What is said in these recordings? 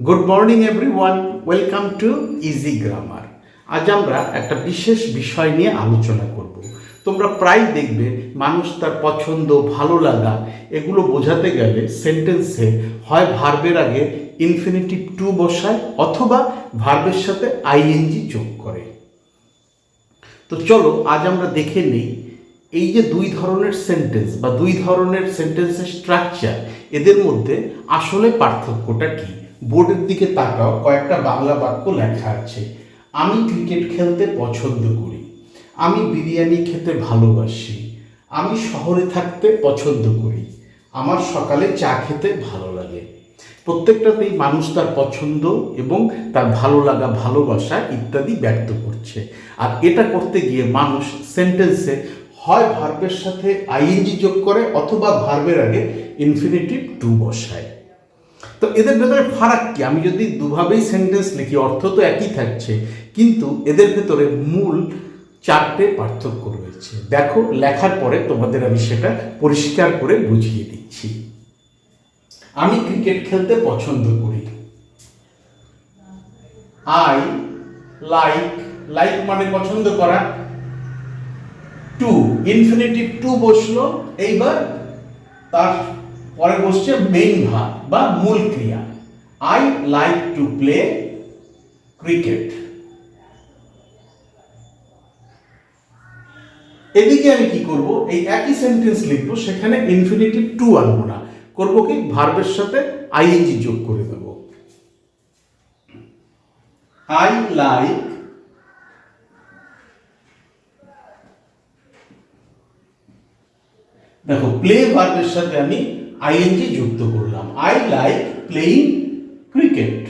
Good morning everyone, welcome to easy grammar. আজ আমরা একটা বিশেষ বিষয় নিয়ে আলোচনা করব। তোমরা প্রায় দেখবে মানুষ তার পছন্দ, ভালো লাগা এগুলো বোঝাতে গেলে সেন্টেন্সে হয় ভার্বের আগে ইনফিনিটিভ টু বসায় অথবা ভার্বের সাথে আইএনজি যোগ করে। তো চলো আজ আমরা দেখে নিই এই যে দুই ধরনের সেন্টেন্স বা দুই ধরনের সেন্টেন্সের স্ট্রাকচার, এদের মধ্যে আসলে পার্থক্যটা কী। বোর্ডের দিকে তাকাও, কয়েকটা বাংলা বাক্য লেখা আছে। আমি ক্রিকেট খেলতে পছন্দ করি, আমি বিরিয়ানি খেতে ভালোবাসি, আমি শহরে থাকতে পছন্দ করি, আমার সকালে চা খেতে ভালো লাগে। প্রত্যেকটাতেই মানুষ তার পছন্দ এবং তার ভালো লাগা, ভালোবাসা ইত্যাদি ব্যক্ত করছে। আর এটা করতে গিয়ে মানুষ সেন্টেন্সে হয় ভার্বের সাথে আইএনজি যোগ করে অথবা ভার্বের আগে ইনফিনিটিভ টু বসায়। তো এদের ভেতরে ফারাক কি? আমি যদি দুভাবেই সেন্টেন্স লিখি অর্থ তো একই থাকছে, কিন্তু এদের ভেতরে মূল চারটে পার্থক্য রয়েছে। দেখো, লেখার পরে তোমাদের আমি সেটা পরিষ্কার করে বুঝিয়ে দিচ্ছি। আমি ক্রিকেট খেলতে পছন্দ করি। আই লাইক, লাইক মানে পছন্দ করা। টু, ইনফিনিটিভ টু বসলো, এইবার তার পরে বসছে মেইন ভার্ব বা মূল ক্রিয়া। I like to play cricket. এদিকে আমি কি করব, এই একই সেন্টেন্স লিখবো, সেখানে ইনফিনিটিভ টু আনবো না, করবো কি ভার্বের সাথে আইএনজি যোগ করে দেব। আই লাইক দেখো, প্লে ভার্বের সাথে আমি আইএনজি যুক্ত করলাম। I like playing cricket.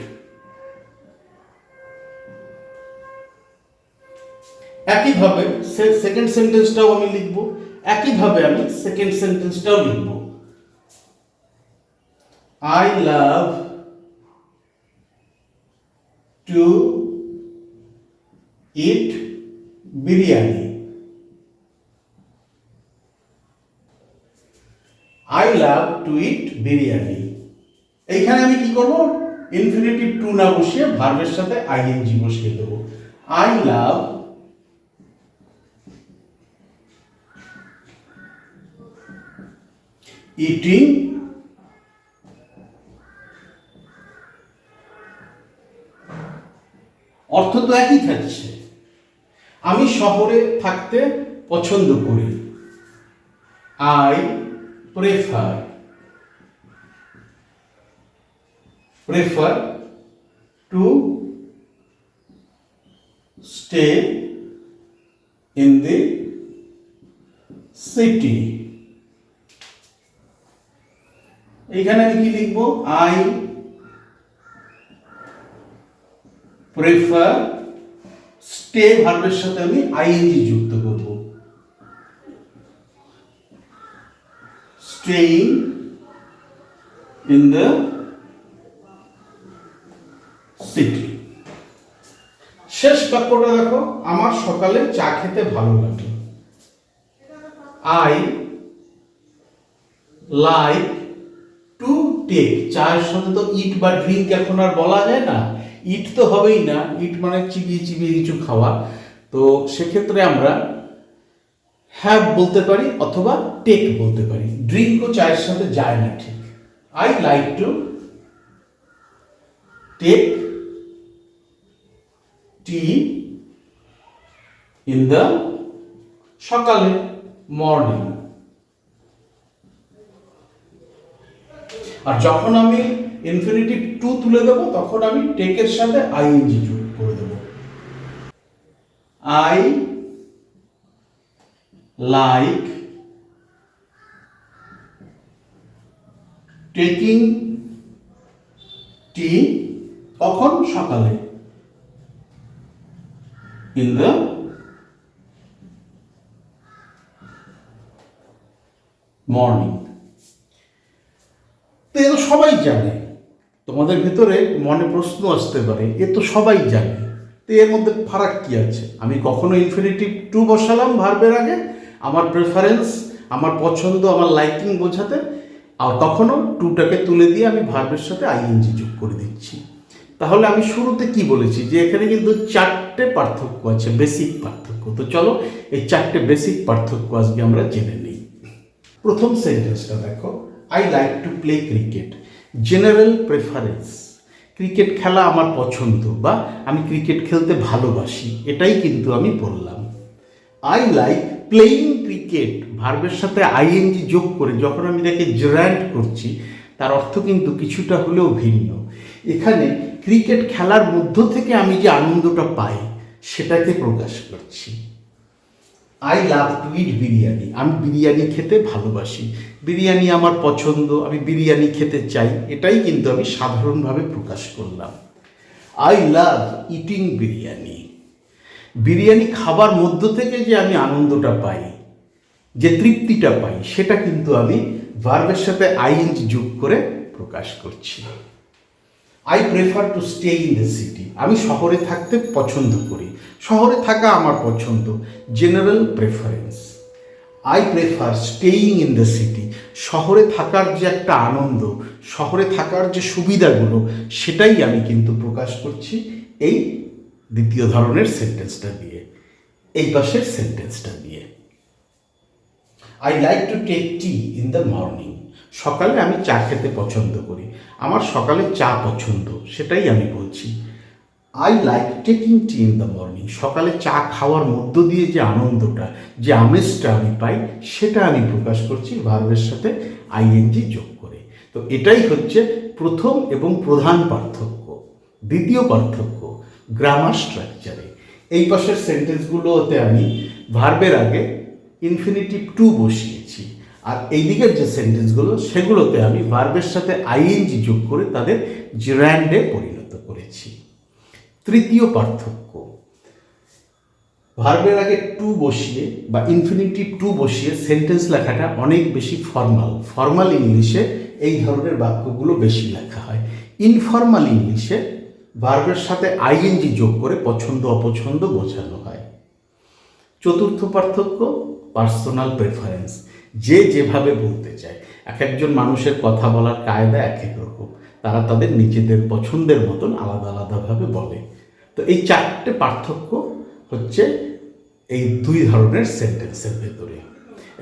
একইভাবে সেকেন্ড সেন্টেন্সটাও আমি লিখব, একইভাবে আমি সেকেন্ড সেন্টেন্সটাও লিখব। I love to eat biryani. I love to eat biryani. এইখানে আমি কি করব, ইনফিনিটিভ টু না বসিয়ে ভার্বের সাথে আইএনজি বসিয়ে দেব। আই লাভ ইটিং অর্থ তো একই থাকছে। আমি শহরে থাকতে পছন্দ করি। I prefer to stay in the city. এখানে আমি কি লিখব, আই প্রেফার, স্টে ভার্বের সাথে আমি আইএনজি যুক্ত করব। Staying in the city. শেষ বাক্যটা দেখো, আমার সকালে চা খেতে ভালো লাগে। আই লাইক টু টেক, চায়ের সাথে তো ইট বা ড্রিঙ্ক এখন আর বলা যায় না, ইট তো হবেই না, ইট মানে চিবিয়ে চিবিয়ে কিছু খাওয়া। তো সেক্ষেত্রে আমরা হ্যাভ বলতে পারি অথবা টেক বলতে পারি, ড্রিঙ্কও চায়ের সাথে যায় না ঠিক। I like to take tea in the সকালে, মর্নিং। আর যখন আমি ইনফিনিটিভ টু তুলে দেব তখন আমি টেকের সাথে আইএনজি যোগ করে দেব। আই লাইক টেকিং টি, কখন, সকালে, ইন দ্য মর্নিং। তো এ তো সবাই জানে। তোমাদের ভেতরে মনে প্রশ্ন আসতে পারে, এ তো সবাই জানে, তো এর মধ্যে ফারাক কি আছে? আমি কখনো ইনফিনিটিভ টু বসালাম ভার্বের আগে আমার প্রেফারেন্স, আমার পছন্দ, আমার লাইকিং বোঝাতে, আর কখনো টুটাকে তুলে দিয়ে আমি ভার্বের সাথে আইএনজি যোগ করে দিচ্ছি। তাহলে আমি শুরুতে কি বলেছি যে এখানে কিন্তু চারটে পার্থক্য আছে, বেসিক পার্থক্য। তো চলো এই চারটে বেসিক পার্থক্য আজকে আমরা জেনে নিই। প্রথম সেন্টেন্সটা দেখো, I like to play cricket. General preference, cricket খেলা আমার পছন্দ বা আমি ক্রিকেট খেলতে ভালোবাসি, এটাই কিন্তু আমি বললাম। আই লাইক প্লেয়িং ক্রিকেট, ভার্বের সাথে আইএনজি যোগ করে যখন আমি তাকে জেরান্ড করছি, তার অর্থ কিন্তু কিছুটা হলেও ভিন্ন। এখানে ক্রিকেট খেলার মধ্য থেকে আমি যে আনন্দটা পাই সেটাকে প্রকাশ করছি। I love to eat biryani, আমি বিরিয়ানি খেতে ভালোবাসি, বিরিয়ানি আমার পছন্দ, আমি বিরিয়ানি খেতে চাই, এটাই কিন্তু আমি সাধারণভাবে প্রকাশ করলাম। I love eating biryani, biryani খাবার মধ্য থেকে যে আমি আনন্দটা পাই, যে তৃপ্তিটা পাই, সেটা কিন্তু আমি ভার্বের সাথে আইএনজি যোগ করে প্রকাশ করছি। I prefer to stay in the city, আমি শহরে থাকতে পছন্দ করি, শহরে থাকা আমার পছন্দ, general preference. I prefer staying in the city, শহরে থাকার যে একটা আনন্দ, শহরে থাকার যে সুবিধাগুলো, সেটাই আমি কিন্তু প্রকাশ করছি এই দ্বিতীয় ধরনের সেন্টেন্সটা দিয়ে, এই পাশের সেন্টেন্সটা দিয়ে। I like to take tea in the morning, সকালে আমি চা খেতে পছন্দ করি, আমার সকালে চা পছন্দ, সেটাই আমি বলছি। I like taking tea in the morning, সকালে চা খাওয়ার মধ্য দিয়ে যে আনন্দটা, যে আমেজটা আমি পাই, সেটা আমি প্রকাশ করছি ভার্বের সাথে আইএনজি যোগ করে। তো এটাই হচ্ছে প্রথম এবং প্রধান পার্থক্য। দ্বিতীয় পার্থক্য গ্রামার স্ট্রাকচারে। এই পাশের সেন্টেন্সগুলোতে আমি ভার্বের আগে ইনফিনিটিভ টু বসিয়েছি, আর এই দিকের যে সেন্টেন্সগুলো সেগুলোতে আমি ভার্বের সাথে আইএনজি যোগ করে তাদের জেরান্ডে পরিণত করেছি। তৃতীয় পার্থক্য, ভার্বের আগে টু বসিয়ে বা ইনফিনিটিভ টু বসিয়ে সেন্টেন্স লেখাটা অনেক বেশি ফর্মাল ইংলিশে এই ধরনের বাক্যগুলো বেশি লেখা হয়। ইনফর্মাল ইংলিশে ভার্বের সাথে আইএনজি যোগ করে পছন্দ অপছন্দ বোঝানো হয়। চতুর্থ পার্থক্য পার্সোনাল প্রেফারেন্স, যে যেভাবে বলতে চায়। এক একজন মানুষের কথা বলার কায়দা এক এক রকম, তারা তাদের নিজেদের পছন্দের মতন আলাদা আলাদাভাবে বলে। তো এই চারটে পার্থক্য হচ্ছে এই দুই ধরনের সেন্টেন্সের ভেতরে।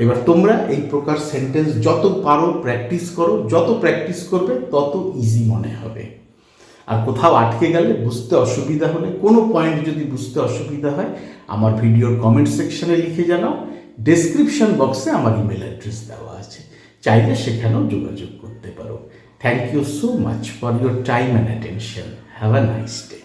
এবার তোমরা এই প্রকার সেন্টেন্স যত পারো প্র্যাকটিস করো, যত প্র্যাকটিস করবে তত ইজি মনে হবে। আর কোথাও আটকে গেলে, বুঝতে অসুবিধা হলে, কোনো পয়েন্ট যদি বুঝতে অসুবিধা হয়, আমার ভিডিওর কমেন্ট সেকশনে লিখে জানাও। ডেসক্রিপশন বক্সে আমার ইমেল অ্যাড্রেস দেওয়া আছে, চাইলে সেখানেও যোগাযোগ করতে পারো। Thank you so much for your time and attention. Have a nice day.